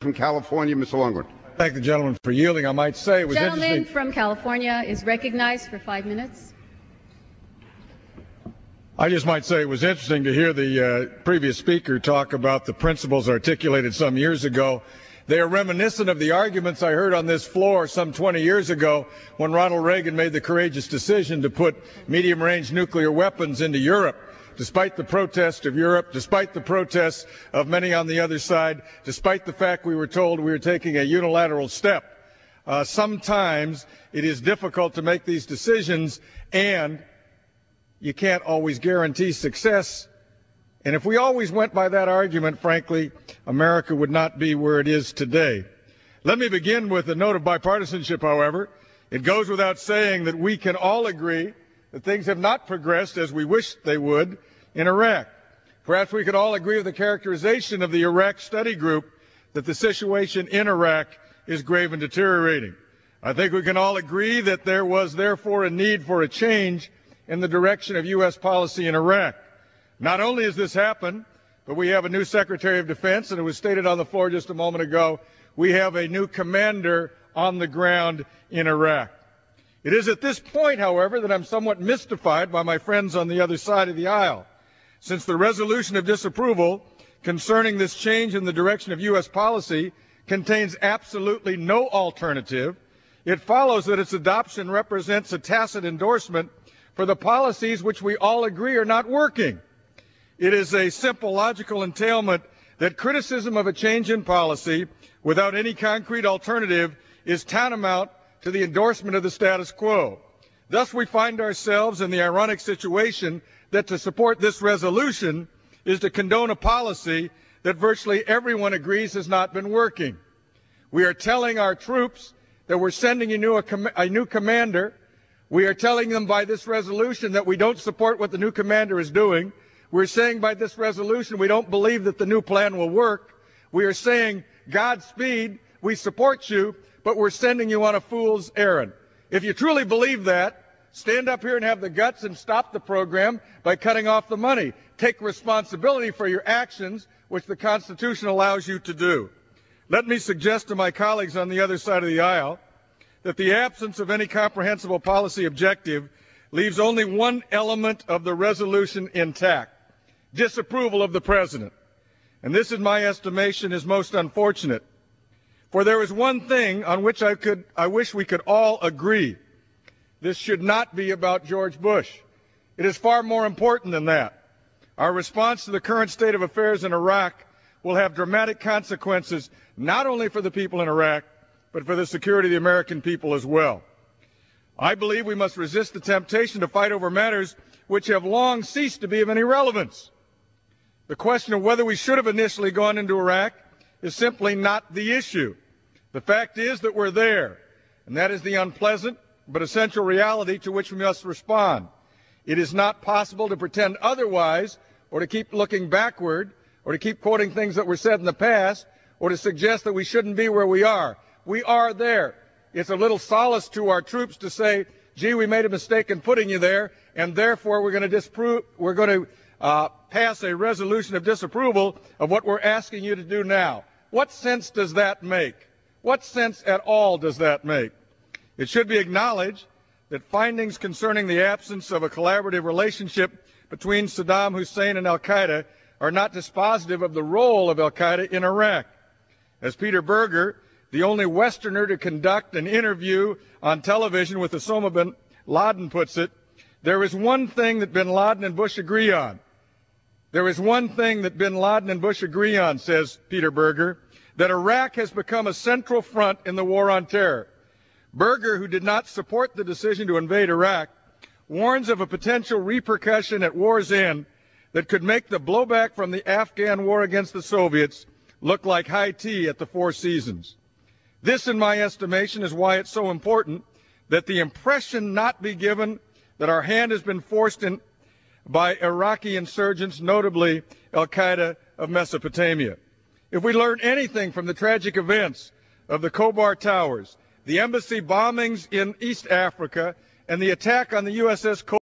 From California, Mr. Lungren. Thank the gentleman for yielding. I might say it was interesting. The gentleman from California is recognized for 5 minutes. I just might say it was interesting to hear the previous speaker talk about the principles articulated some years ago. They are reminiscent of the arguments I heard on this floor some 20 years ago when Ronald Reagan made the courageous decision to put medium-range nuclear weapons into Europe. Despite the protest of Europe, despite the protests of many on the other side, despite the fact we were told we were taking a unilateral step, sometimes it is difficult to make these decisions, and you can't always guarantee success. And if we always went by that argument, frankly, America would not be where it is today. Let me begin with a note of bipartisanship, however. It goes without saying that we can all agree that things have not progressed as we wished they would in Iraq. Perhaps we could all agree with the characterization of the Iraq study group that the situation in Iraq is grave and deteriorating. I think we can all agree that there was therefore a need for a change in the direction of U.S. policy in Iraq. Not only has this happened, but we have a new Secretary of Defense, and it was stated on the floor just a moment ago, we have a new commander on the ground in Iraq. It is at this point, however, that I'm somewhat mystified by my friends on the other side of the aisle. Since the resolution of disapproval concerning this change in the direction of U.S. policy contains absolutely no alternative, it follows that its adoption represents a tacit endorsement for the policies which we all agree are not working. It is a simple logical entailment that criticism of a change in policy without any concrete alternative is tantamount to the endorsement of the status quo. Thus, we find ourselves in the ironic situation that to support this resolution is to condone a policy that virtually everyone agrees has not been working. We are telling our troops that we're sending a new commander. We are telling them by this resolution that we don't support what the new commander is doing. We're saying by this resolution we don't believe that the new plan will work. We are saying, Godspeed, we support you, but we're sending you on a fool's errand. If you truly believe that, stand up here and have the guts and stop the program by cutting off the money. Take responsibility for your actions, which the Constitution allows you to do. Let me suggest to my colleagues on the other side of the aisle that the absence of any comprehensible policy objective leaves only one element of the resolution intact: disapproval of the President. And this, in my estimation, is most unfortunate. For there is one thing on which I wish we could all agree. This should not be about George Bush. It is far more important than that. Our response to the current state of affairs in Iraq will have dramatic consequences not only for the people in Iraq, but for the security of the American people as well. I believe we must resist the temptation to fight over matters which have long ceased to be of any relevance. The question of whether we should have initially gone into Iraq is simply not the issue. The fact is that we're there, and that is the unpleasant but essential reality to which we must respond. It is not possible to pretend otherwise, or to keep looking backward, or to keep quoting things that were said in the past, or to suggest that we shouldn't be where we are. We are there. It's a little solace to our troops to say, gee, we made a mistake in putting you there, and therefore we're going to pass a resolution of disapproval of what we're asking you to do now. What sense does that make? What sense at all does that make? It should be acknowledged that findings concerning the absence of a collaborative relationship between Saddam Hussein and al-Qaeda are not dispositive of the role of al-Qaeda in Iraq. As Peter Berger, the only Westerner to conduct an interview on television with Osama bin Laden, puts it, there is one thing that bin Laden and Bush agree on. There is one thing that bin Laden and Bush agree on, says Peter Berger, that Iraq has become a central front in the war on terror. Berger, who did not support the decision to invade Iraq, warns of a potential repercussion at war's end that could make the blowback from the Afghan war against the Soviets look like high tea at the Four Seasons. This, in my estimation, is why it's so important that the impression not be given that our hand has been forced in by Iraqi insurgents, notably al-Qaeda of Mesopotamia. If we learn anything from the tragic events of the Khobar Towers, the embassy bombings in East Africa, and the attack on the USS